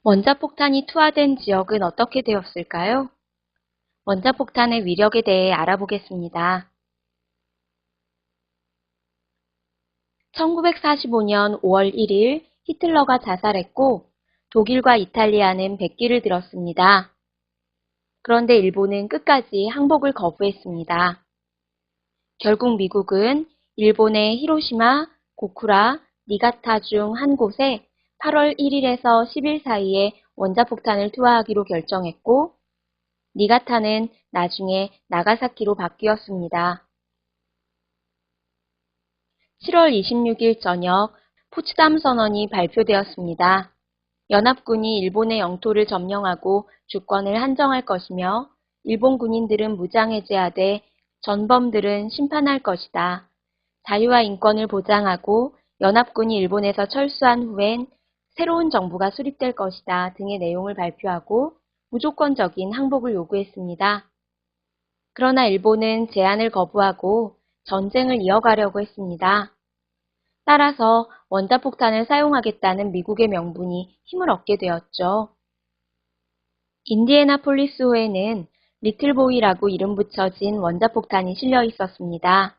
원자폭탄이 투하된 지역은 어떻게 되었을까요? 원자폭탄의 위력에 대해 알아보겠습니다. 1945년 5월 1일 히틀러가 자살했고 독일과 이탈리아는 백기를 들었습니다. 그런데 일본은 끝까지 항복을 거부했습니다. 결국 미국은 일본의 히로시마, 고쿠라, 니가타 중 한 곳에 8월 1일에서 10일 사이에 원자폭탄을 투하하기로 결정했고 니가타는 나중에 나가사키로 바뀌었습니다. 7월 26일 저녁 포츠담 선언이 발표되었습니다. 연합군이 일본의 영토를 점령하고 주권을 한정할 것이며 일본 군인들은 무장해제하되 전범들은 심판할 것이다. 자유와 인권을 보장하고 연합군이 일본에서 철수한 후엔 새로운 정부가 수립될 것이다 등의 내용을 발표하고 무조건적인 항복을 요구했습니다. 그러나 일본은 제안을 거부하고 전쟁을 이어가려고 했습니다. 따라서 원자폭탄을 사용하겠다는 미국의 명분이 힘을 얻게 되었죠. 인디애나폴리스호에는 리틀보이라고 이름 붙여진 원자폭탄이 실려 있었습니다.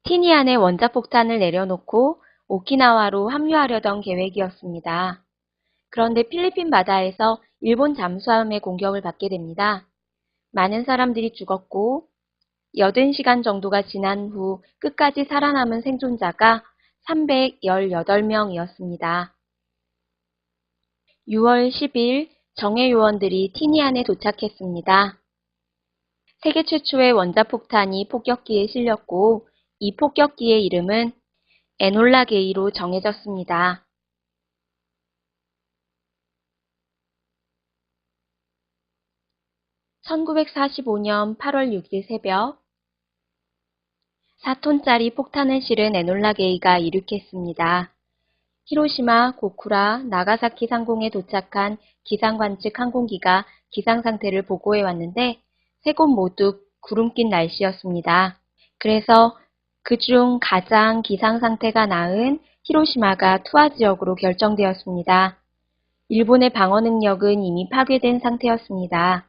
티니안에 원자폭탄을 내려놓고 오키나와로 합류하려던 계획이었습니다. 그런데 필리핀 바다에서 일본 잠수함의 공격을 받게 됩니다. 많은 사람들이 죽었고 80시간 정도가 지난 후 끝까지 살아남은 생존자가 318명이었습니다. 6월 10일 정예 요원들이 티니안에 도착했습니다. 세계 최초의 원자폭탄이 폭격기에 실렸고 이 폭격기의 이름은 에놀라 게이로 정해졌습니다. (1945년 8월 6일) 새벽 4톤짜리 폭탄을 실은 에놀라 게이가 이륙했습니다. 히로시마, 고쿠라, 나가사키 상공에 도착한 기상관측 항공기가 기상 상태를 보고해 왔는데 세 곳 모두 구름 낀 날씨였습니다. 그래서 그중 가장 기상 상태가 나은 히로시마가 투하 지역으로 결정되었습니다. 일본의 방어 능력은 이미 파괴된 상태였습니다.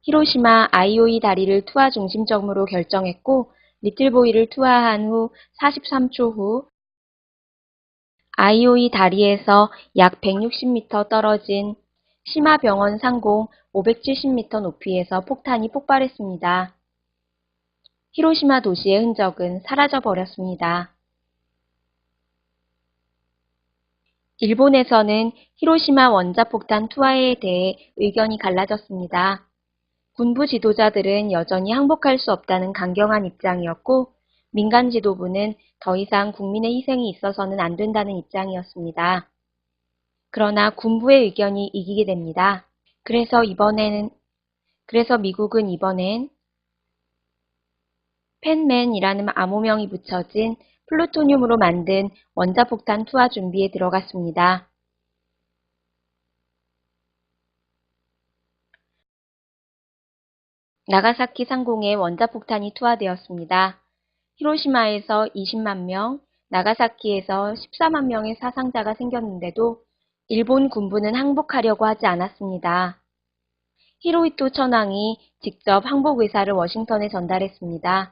히로시마 아이오이 다리를 투하 중심점으로 결정했고 리틀보이를 투하한 후 43초 후 아이오이 다리에서 약 160m 떨어진 시마병원 상공 570m 높이에서 폭탄이 폭발했습니다. 히로시마 도시의 흔적은 사라져 버렸습니다. 일본에서는 히로시마 원자폭탄 투하에 대해 의견이 갈라졌습니다. 군부 지도자들은 여전히 항복할 수 없다는 강경한 입장이었고 민간 지도부는 더 이상 국민의 희생이 있어서는 안 된다는 입장이었습니다. 그러나 군부의 의견이 이기게 됩니다. 그래서 미국은 이번엔 펜맨이라는 암호명이 붙여진 플루토늄으로 만든 원자폭탄 투하 준비에 들어갔습니다. 나가사키 상공에 원자폭탄이 투하되었습니다. 히로시마에서 20만 명, 나가사키에서 14만 명의 사상자가 생겼는데도 일본 군부는 항복하려고 하지 않았습니다. 히로히토 천황이 직접 항복 의사를 워싱턴에 전달했습니다.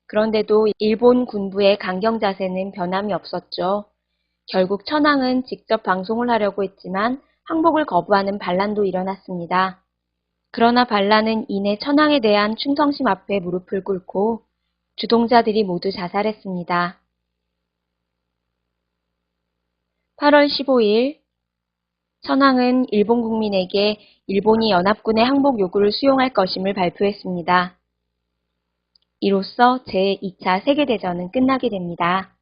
그런데도 일본 군부의 강경 자세는 변함이 없었죠. 결국 천황은 직접 방송을 하려고 했지만 항복을 거부하는 반란도 일어났습니다. 그러나 반란은 이내 천황에 대한 충성심 앞에 무릎을 꿇고 주동자들이 모두 자살했습니다. 8월 15일 천황은 일본 국민에게 일본이 연합군의 항복 요구를 수용할 것임을 발표했습니다. 이로써 제2차 세계대전은 끝나게 됩니다.